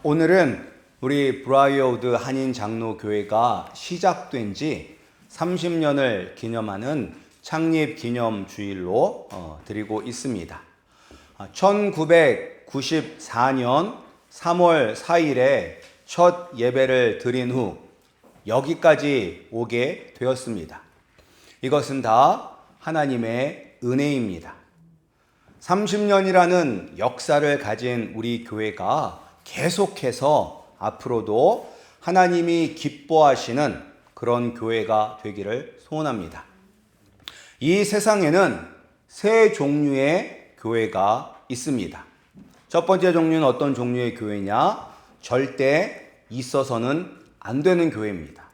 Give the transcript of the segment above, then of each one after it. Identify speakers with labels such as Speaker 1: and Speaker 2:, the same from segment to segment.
Speaker 1: 오늘은 우리 브라이어우드 한인장로교회가 시작된 지 30년을 기념하는 창립기념주일로 드리고 있습니다. 1994년 3월 4일에 첫 예배를 드린 후 여기까지 오게 되었습니다. 이것은 다 하나님의 은혜입니다. 30년이라는 역사를 가진 우리 교회가 계속해서 앞으로도 하나님이 기뻐하시는 그런 교회가 되기를 소원합니다. 이 세상에는 세 종류의 교회가 있습니다. 첫 번째 종류는 어떤 종류의 교회냐? 절대 있어서는 안 되는 교회입니다.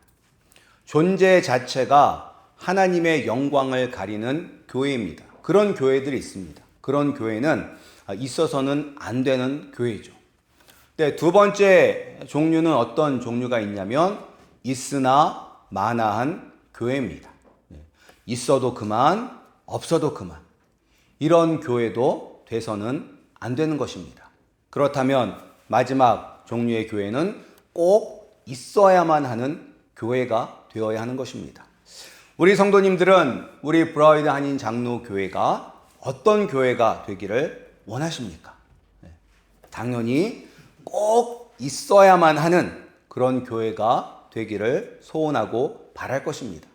Speaker 1: 존재 자체가 하나님의 영광을 가리는 교회입니다. 그런 교회들이 있습니다. 그런 교회는 있어서는 안 되는 교회죠. 네, 두 번째 종류는 어떤 종류가 있냐면 있으나 마나한 교회입니다. 있어도 그만, 없어도 그만. 이런 교회도 돼서는 안 되는 것입니다. 그렇다면 마지막 종류의 교회는 꼭 있어야만 하는 교회가 되어야 하는 것입니다. 우리 성도님들은 우리 브라이어우드 한인장로교회가 어떤 교회가 되기를 원하십니까? 당연히 꼭 있어야만 하는 그런 교회가 되기를 소원하고 바랄 것입니다.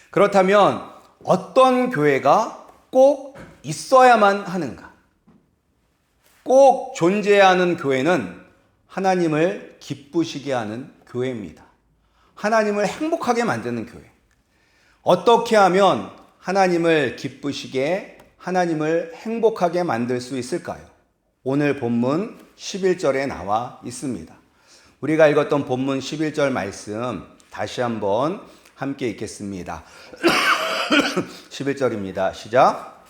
Speaker 1: 그렇다면 어떤 교회가 꼭 있어야만 하는가? 꼭 존재해야 하는 교회는 하나님을 기쁘시게 하는 교회입니다. 하나님을 행복하게 만드는 교회. 어떻게 하면 하나님을 기쁘시게, 하나님을 행복하게 만들 수 있을까요? 오늘 본문 11절에 나와 있습니다. 우리가 읽었던 본문 11절 말씀 다시 한번 함께 읽겠습니다. 11절입니다. 시작.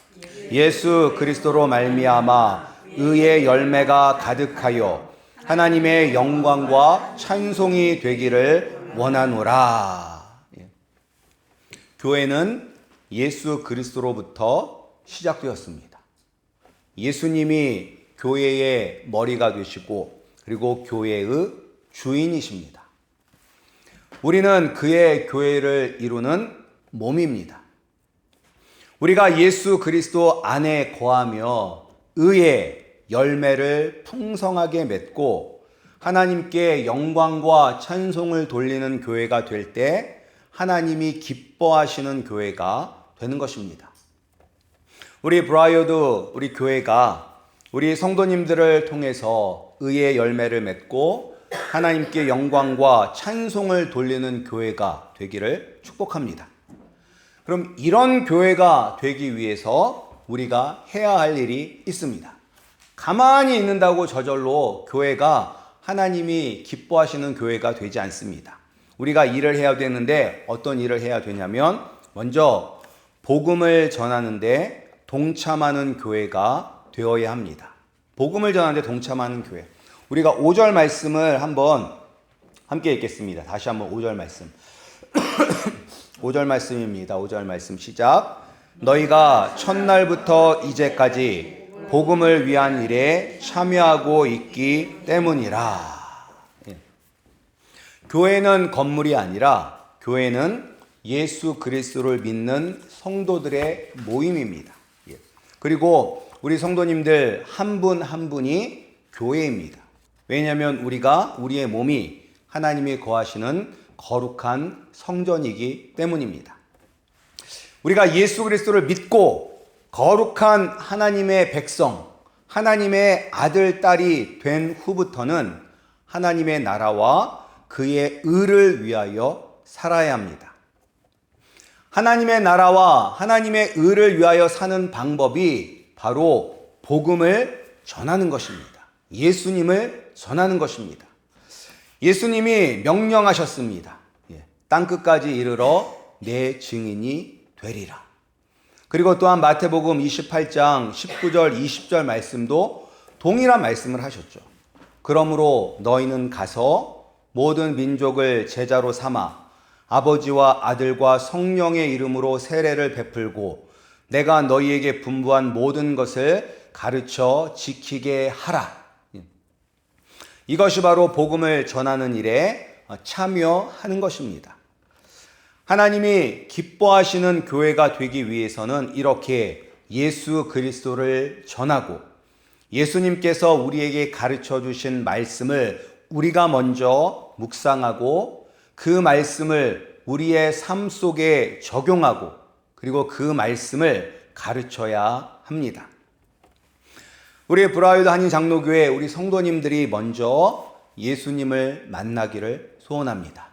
Speaker 1: 예수 그리스도로 말미암아 의의 열매가 가득하여 하나님의 영광과 찬송이 되기를 원하노라. 교회는 예수 그리스도로부터 시작되었습니다. 예수님이 교회의 머리가 되시고 그리고 교회의 주인이십니다. 우리는 그의 교회를 이루는 몸입니다. 우리가 예수 그리스도 안에 거하며 의의 열매를 풍성하게 맺고 하나님께 영광과 찬송을 돌리는 교회가 될 때 하나님이 기뻐하시는 교회가 되는 것입니다. 우리 브라이어우드 우리 교회가 우리 성도님들을 통해서 의의 열매를 맺고 하나님께 영광과 찬송을 돌리는 교회가 되기를 축복합니다. 그럼 이런 교회가 되기 위해서 우리가 해야 할 일이 있습니다. 가만히 있는다고 저절로 교회가 하나님이 기뻐하시는 교회가 되지 않습니다. 우리가 일을 해야 되는데 어떤 일을 해야 되냐면 먼저 복음을 전하는데 동참하는 교회가 되어야 합니다. 복음을 전하는데 동참하는 교회. 우리가 5절 말씀을 한번 함께 읽겠습니다. 다시 한번 5절 말씀. 5절 말씀입니다. 5절 말씀 시작. 너희가 첫날부터 이제까지 복음을 위한 일에 참여하고 있기 때문이라. 교회는 건물이 아니라 교회는 예수 그리스도를 믿는 성도들의 모임입니다. 그리고 우리 성도님들 한 분 한 분이 교회입니다. 왜냐하면 우리의 몸이 하나님이 거하시는 거룩한 성전이기 때문입니다. 우리가 예수 그리스도를 믿고 거룩한 하나님의 백성, 하나님의 아들, 딸이 된 후부터는 하나님의 나라와 그의 의를 위하여 살아야 합니다. 하나님의 나라와 하나님의 의를 위하여 사는 방법이 바로 복음을 전하는 것입니다. 예수님을 전하는 것입니다. 예수님이 명령하셨습니다. 땅끝까지 이르러 내 증인이 되리라. 그리고 또한 마태복음 28장 19절 20절 말씀도 동일한 말씀을 하셨죠. 그러므로 너희는 가서 모든 민족을 제자로 삼아 아버지와 아들과 성령의 이름으로 세례를 베풀고 내가 너희에게 분부한 모든 것을 가르쳐 지키게 하라. 이것이 바로 복음을 전하는 일에 참여하는 것입니다. 하나님이 기뻐하시는 교회가 되기 위해서는 이렇게 예수 그리스도를 전하고 예수님께서 우리에게 가르쳐 주신 말씀을 우리가 먼저 묵상하고 그 말씀을 우리의 삶 속에 적용하고 그리고 그 말씀을 가르쳐야 합니다. 우리 브라이드 한인 장로교회 우리 성도님들이 먼저 예수님을 만나기를 소원합니다.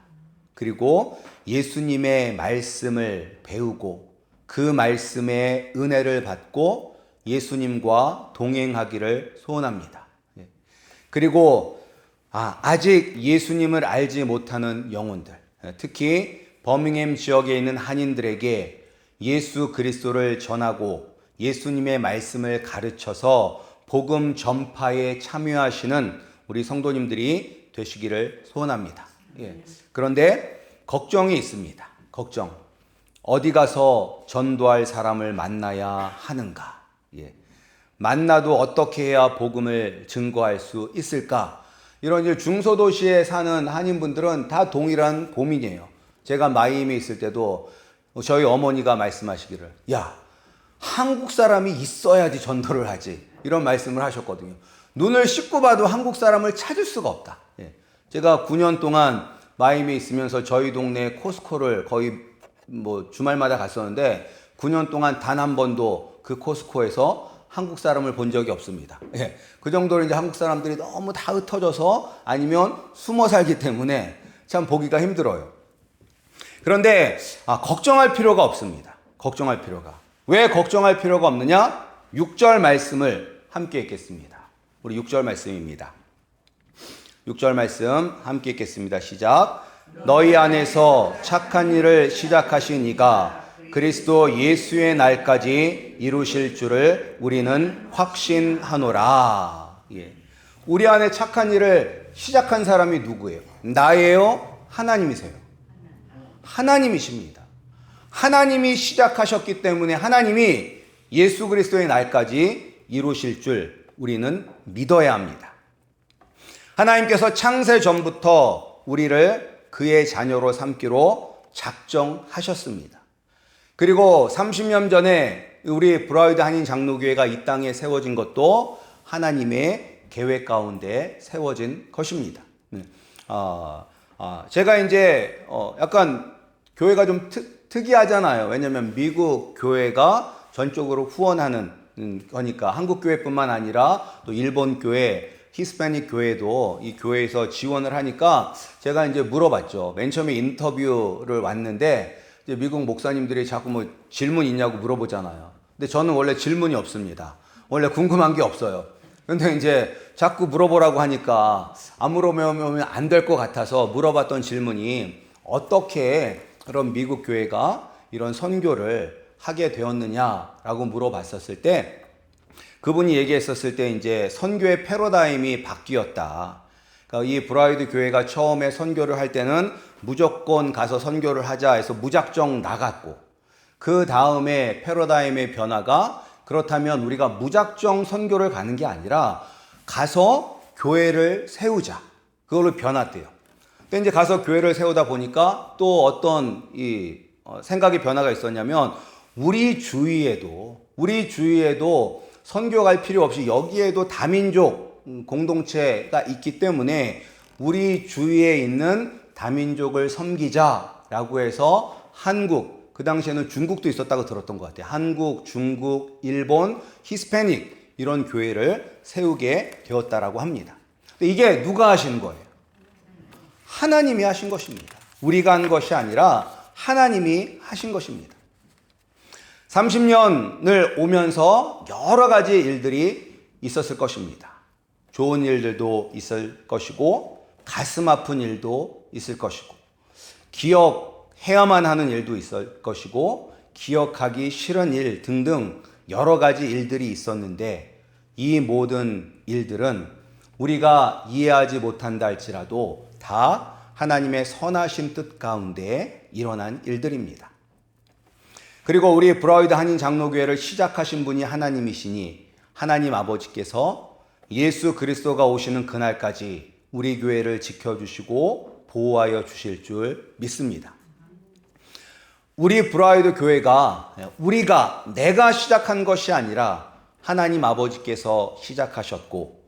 Speaker 1: 그리고 예수님의 말씀을 배우고 그 말씀의 은혜를 받고 예수님과 동행하기를 소원합니다. 그리고 아직 예수님을 알지 못하는 영혼들, 특히 버밍햄 지역에 있는 한인들에게 예수 그리스도를 전하고 예수님의 말씀을 가르쳐서 복음 전파에 참여하시는 우리 성도님들이 되시기를 소원합니다. 그런데 걱정이 있습니다. 걱정. 어디 가서 전도할 사람을 만나야 하는가? 만나도 어떻게 해야 복음을 증거할 수 있을까? 이런 이제 중소도시에 사는 한인분들은 다 동일한 고민이에요. 제가 마이애미에 있을 때도 저희 어머니가 말씀하시기를, 야, 한국 사람이 있어야지 전도를 하지. 이런 말씀을 하셨거든요. 눈을 씻고 봐도 한국 사람을 찾을 수가 없다. 제가 9년 동안 마이애미에 있으면서 저희 동네 코스코를 거의 주말마다 갔었는데 9년 동안 단 한 번도 그 코스코에서 한국 사람을 본 적이 없습니다. 그 정도로 이제 한국 사람들이 너무 다 흩어져서 아니면 숨어 살기 때문에 참 보기가 힘들어요. 그런데 걱정할 필요가 없습니다. 걱정할 필요가. 왜 걱정할 필요가 없느냐? 6절 말씀을 함께 읽겠습니다. 우리 6절 말씀입니다. 6절 말씀 함께 읽겠습니다. 시작. 너희 안에서 착한 일을 시작하신 이가 그리스도 예수의 날까지 이루실 줄을 우리는 확신하노라. 우리 안에 착한 일을 시작한 사람이 누구예요? 나예요? 하나님이세요? 하나님이십니다. 하나님이 시작하셨기 때문에 하나님이 예수 그리스도의 날까지 이루실 줄 우리는 믿어야 합니다. 하나님께서 창세 전부터 우리를 그의 자녀로 삼기로 작정하셨습니다. 그리고 30년 전에 우리 브라이드 한인 장로교회가 이 땅에 세워진 것도 하나님의 계획 가운데 세워진 것입니다. 제가 이제 약간 교회가 좀 특이하잖아요. 왜냐하면 미국 교회가 전적으로 후원하는 거니까 한국 교회뿐만 아니라 또 일본 교회, 히스패닉 교회도 이 교회에서 지원을 하니까 제가 이제 물어봤죠. 맨 처음에 인터뷰를 왔는데 이제 미국 목사님들이 자꾸 질문 있냐고 물어보잖아요. 근데 저는 원래 질문이 없습니다. 원래 궁금한 게 없어요. 근데 이제 자꾸 물어보라고 하니까 안 물어보면 안 될 것 같아서 물어봤던 질문이 어떻게 그런 미국 교회가 이런 선교를 하게 되었느냐라고 물어봤었을 때 그분이 얘기했었을 때 이제 선교의 패러다임이 바뀌었다. 그러니까 이 브라이드 교회가 처음에 선교를 할 때는 무조건 가서 선교를 하자 해서 무작정 나갔고 그 다음에 패러다임의 변화가 그렇다면 우리가 무작정 선교를 가는 게 아니라 가서 교회를 세우자. 그걸로 변화돼요. 근데 이제 가서 교회를 세우다 보니까 또 어떤 생각의 변화가 있었냐면 우리 주위에도 선교 갈 필요 없이 여기에도 다민족 공동체가 있기 때문에 우리 주위에 있는 다민족을 섬기자라고 해서 한국, 그 당시에는 중국도 있었다고 들었던 것 같아요. 한국, 중국, 일본, 히스패닉 이런 교회를 세우게 되었다라고 합니다. 근데 이게 누가 하신 거예요? 하나님이 하신 것입니다. 우리가 한 것이 아니라 하나님이 하신 것입니다. 30년을 오면서 여러 가지 일들이 있었을 것입니다. 좋은 일들도 있을 것이고 가슴 아픈 일도 있을 것이고 기억해야만 하는 일도 있을 것이고 기억하기 싫은 일 등등 여러 가지 일들이 있었는데 이 모든 일들은 우리가 이해하지 못한다 할지라도 다 하나님의 선하신 뜻 가운데 일어난 일들입니다. 그리고 우리 브라이드 한인 장로교회를 시작하신 분이 하나님이시니 하나님 아버지께서 예수 그리스도가 오시는 그날까지 우리 교회를 지켜주시고 보호하여 주실 줄 믿습니다. 우리 브라이드 교회가 내가 시작한 것이 아니라 하나님 아버지께서 시작하셨고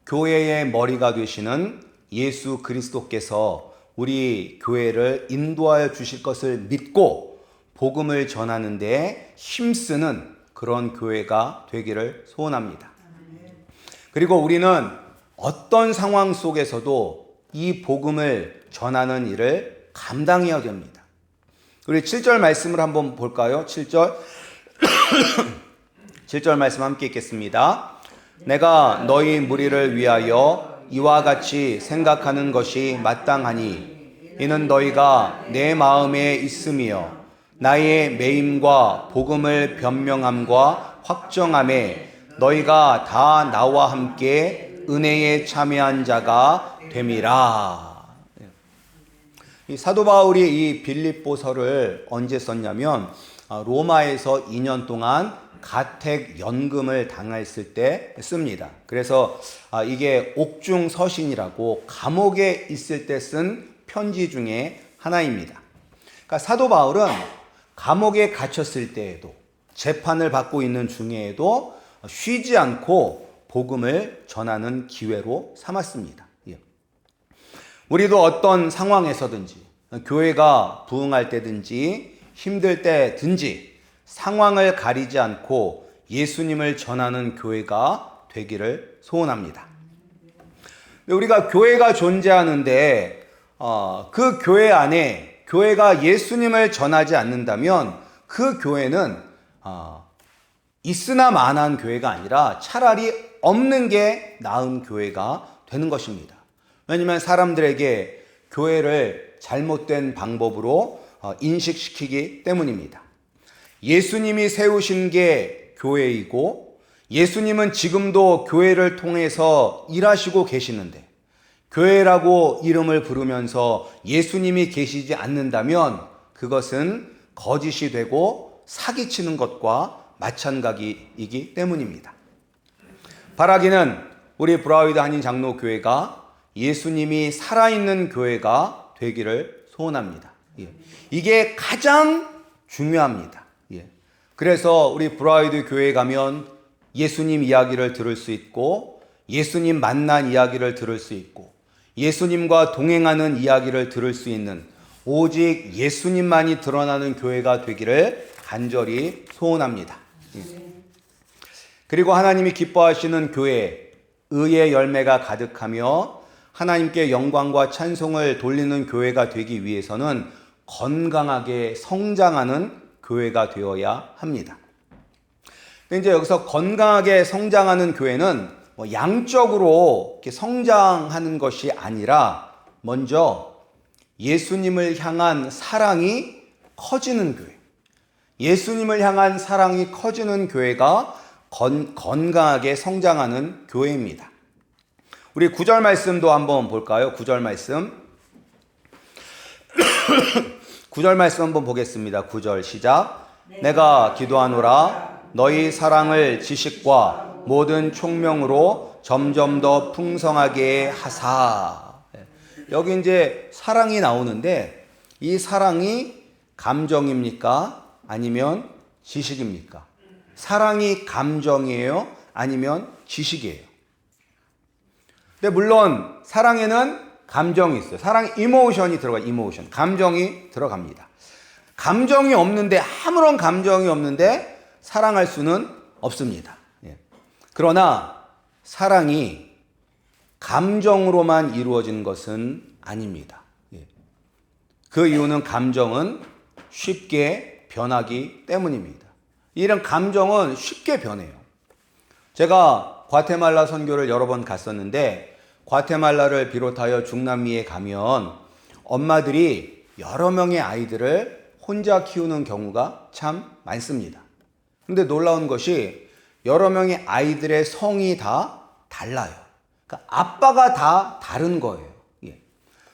Speaker 1: 교회의 머리가 되시는 예수 그리스도께서 우리 교회를 인도하여 주실 것을 믿고 복음을 전하는 데 힘쓰는 그런 교회가 되기를 소원합니다. 그리고 우리는 어떤 상황 속에서도 이 복음을 전하는 일을 감당해야 됩니다. 우리 7절 말씀을 한번 볼까요? 7절 7절 말씀 함께 읽겠습니다. 내가 너희 무리를 위하여 이와 같이 생각하는 것이 마땅하니 이는 너희가 내 마음에 있으며 나의 매임과 복음을 변명함과 확정함에 너희가 다 나와 함께 은혜에 참여한 자가 됨이라. 이 사도 바울이 이 빌립보서를 언제 썼냐면 로마에서 2년 동안 가택 연금을 당했을 때 씁니다. 그래서 이게 옥중 서신이라고 감옥에 있을 때 쓴 편지 중에 하나입니다. 그러니까 사도 바울은 감옥에 갇혔을 때에도 재판을 받고 있는 중에에도 쉬지 않고 복음을 전하는 기회로 삼았습니다. 우리도 어떤 상황에서든지 교회가 부흥할 때든지 힘들 때든지 상황을 가리지 않고 예수님을 전하는 교회가 되기를 소원합니다. 우리가 교회가 존재하는데 그 교회 안에 교회가 예수님을 전하지 않는다면 그 교회는 있으나 마나한 교회가 아니라 차라리 없는 게 나은 교회가 되는 것입니다. 왜냐하면 사람들에게 교회를 잘못된 방법으로 인식시키기 때문입니다. 예수님이 세우신 게 교회이고 예수님은 지금도 교회를 통해서 일하시고 계시는데 교회라고 이름을 부르면서 예수님이 계시지 않는다면 그것은 거짓이 되고 사기치는 것과 마찬가지이기 때문입니다. 바라기는 우리 브라이드 한인 장로교회가 예수님이 살아있는 교회가 되기를 소원합니다. 이게 가장 중요합니다. 그래서 우리 브라이드 교회에 가면 예수님 이야기를 들을 수 있고 예수님 만난 이야기를 들을 수 있고 예수님과 동행하는 이야기를 들을 수 있는 오직 예수님만이 드러나는 교회가 되기를 간절히 소원합니다. 그리고 하나님이 기뻐하시는 교회, 의의 열매가 가득하며 하나님께 영광과 찬송을 돌리는 교회가 되기 위해서는 건강하게 성장하는 교회가 되어야 합니다. 근데 이제 여기서 건강하게 성장하는 교회는 양적으로 이렇게 성장하는 것이 아니라 먼저 예수님을 향한 사랑이 커지는 교회, 예수님을 향한 사랑이 커지는 교회가 건강하게 성장하는 교회입니다. 우리 9절 말씀도 한번 볼까요? 9절 말씀. 9절 말씀 한번 보겠습니다. 9절 시작. 내가 기도하노라 너희 사랑을 지식과 모든 총명으로 점점 더 풍성하게 하사. 여기 이제 사랑이 나오는데 이 사랑이 감정입니까? 아니면 지식입니까? 사랑이 감정이에요? 아니면 지식이에요? 근데 물론 사랑에는 감정이 있어요. 사랑 이모션이 들어가요. 이모션. 감정이 들어갑니다. 감정이 없는데 아무런 감정이 없는데 사랑할 수는 없습니다. 그러나 사랑이 감정으로만 이루어진 것은 아닙니다. 그 이유는 감정은 쉽게 변하기 때문입니다. 이런 감정은 쉽게 변해요. 제가 과테말라 선교를 여러 번 갔었는데 과테말라를 비롯하여 중남미에 가면 엄마들이 여러 명의 아이들을 혼자 키우는 경우가 참 많습니다. 근데 놀라운 것이 여러 명의 아이들의 성이 다 달라요. 그러니까 아빠가 다 다른 거예요.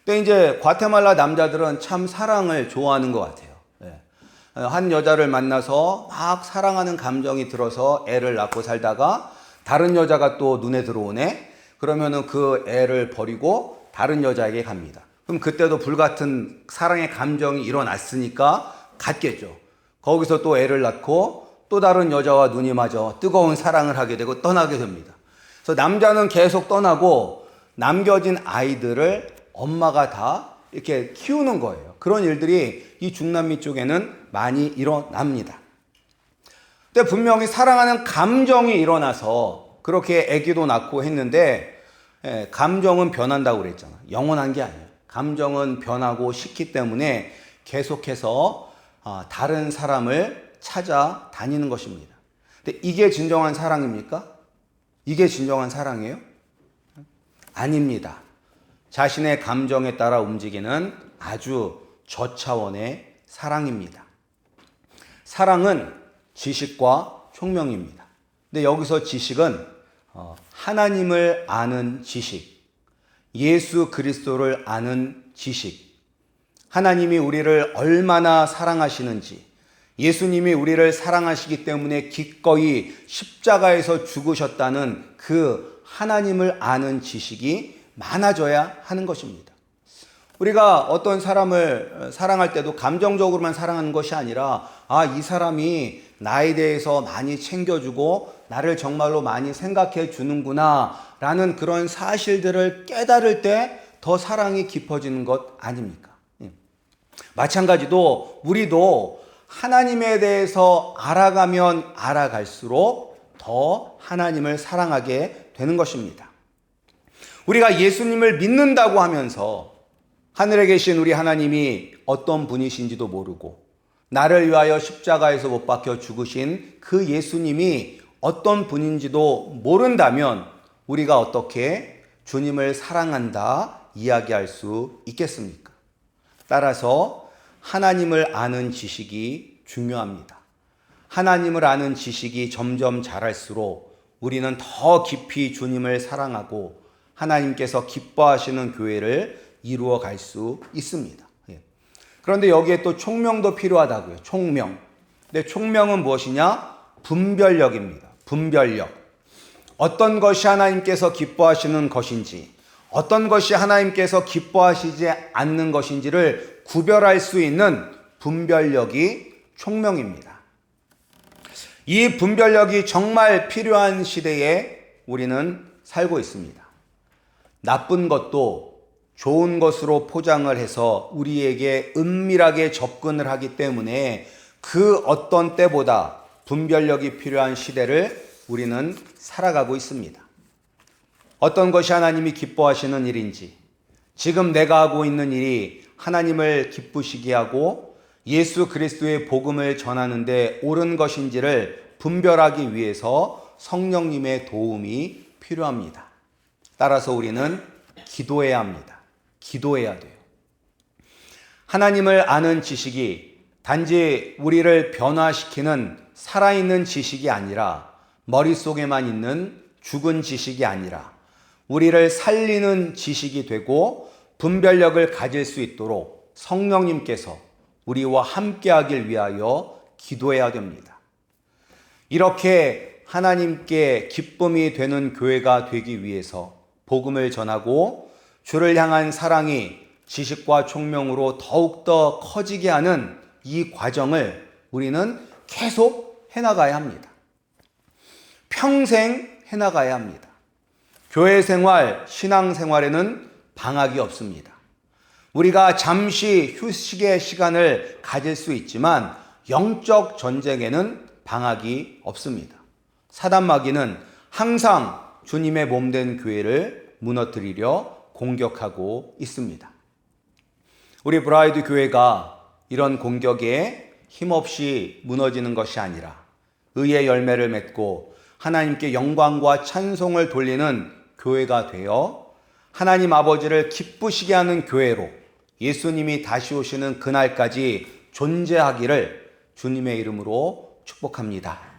Speaker 1: 근데 이제 과테말라 남자들은 참 사랑을 좋아하는 것 같아요. 한 여자를 만나서 막 사랑하는 감정이 들어서 애를 낳고 살다가 다른 여자가 또 눈에 들어오네. 그러면은 그 애를 버리고 다른 여자에게 갑니다. 그럼 그때도 불같은 사랑의 감정이 일어났으니까 갔겠죠. 거기서 또 애를 낳고 또 다른 여자와 눈이 맞아 뜨거운 사랑을 하게 되고 떠나게 됩니다. 그래서 남자는 계속 떠나고 남겨진 아이들을 엄마가 다 이렇게 키우는 거예요. 그런 일들이 이 중남미 쪽에는 많이 일어납니다. 근데 분명히 사랑하는 감정이 일어나서 그렇게 아기도 낳고 했는데 감정은 변한다고 그랬잖아. 영원한 게 아니에요. 감정은 변하고 싫기 때문에 계속해서 다른 사람을 찾아다니는 것입니다. 근데 이게 진정한 사랑입니까? 이게 진정한 사랑이에요? 아닙니다. 자신의 감정에 따라 움직이는 아주 저차원의 사랑입니다. 사랑은 지식과 총명입니다. 근데 여기서 지식은 하나님을 아는 지식, 예수 그리스도를 아는 지식, 하나님이 우리를 얼마나 사랑하시는지, 예수님이 우리를 사랑하시기 때문에 기꺼이 십자가에서 죽으셨다는 그 하나님을 아는 지식이 많아져야 하는 것입니다. 우리가 어떤 사람을 사랑할 때도 감정적으로만 사랑하는 것이 아니라 이 사람이 나에 대해서 많이 챙겨주고 나를 정말로 많이 생각해 주는구나 라는 그런 사실들을 깨달을 때 더 사랑이 깊어지는 것 아닙니까? 마찬가지로 우리도 하나님에 대해서 알아가면 알아갈수록 더 하나님을 사랑하게 되는 것입니다. 우리가 예수님을 믿는다고 하면서 하늘에 계신 우리 하나님이 어떤 분이신지도 모르고 나를 위하여 십자가에서 못 박혀 죽으신 그 예수님이 어떤 분인지도 모른다면 우리가 어떻게 주님을 사랑한다 이야기할 수 있겠습니까? 따라서 하나님을 아는 지식이 중요합니다. 하나님을 아는 지식이 점점 자랄수록 우리는 더 깊이 주님을 사랑하고 하나님께서 기뻐하시는 교회를 이루어 갈 수 있습니다. 그런데 여기에 또 총명도 필요하다고요. 총명. 근데 총명은 무엇이냐? 분별력입니다. 분별력. 어떤 것이 하나님께서 기뻐하시는 것인지, 어떤 것이 하나님께서 기뻐하시지 않는 것인지를 구별할 수 있는 분별력이 총명입니다. 이 분별력이 정말 필요한 시대에 우리는 살고 있습니다. 나쁜 것도 좋은 것으로 포장을 해서 우리에게 은밀하게 접근을 하기 때문에 그 어떤 때보다 분별력이 필요한 시대를 우리는 살아가고 있습니다. 어떤 것이 하나님이 기뻐하시는 일인지, 지금 내가 하고 있는 일이 하나님을 기쁘시게 하고 예수 그리스도의 복음을 전하는데 옳은 것인지를 분별하기 위해서 성령님의 도움이 필요합니다. 따라서 우리는 기도해야 합니다. 기도해야 돼요. 하나님을 아는 지식이 단지 우리를 변화시키는 살아있는 지식이 아니라 머릿속에만 있는 죽은 지식이 아니라 우리를 살리는 지식이 되고 분별력을 가질 수 있도록 성령님께서 우리와 함께하길 위하여 기도해야 됩니다. 이렇게 하나님께 기쁨이 되는 교회가 되기 위해서 복음을 전하고 주를 향한 사랑이 지식과 총명으로 더욱더 커지게 하는 이 과정을 우리는 계속 해나가야 합니다. 평생 해나가야 합니다. 교회 생활, 신앙 생활에는 방학이 없습니다. 우리가 잠시 휴식의 시간을 가질 수 있지만 영적 전쟁에는 방학이 없습니다. 사단 마귀는 항상 주님의 몸된 교회를 무너뜨리려 공격하고 있습니다. 우리 브라이드 교회가 이런 공격에 힘없이 무너지는 것이 아니라 의의 열매를 맺고 하나님께 영광과 찬송을 돌리는 교회가 되어 하나님 아버지를 기쁘시게 하는 교회로 예수님이 다시 오시는 그날까지 존재하기를 주님의 이름으로 축복합니다.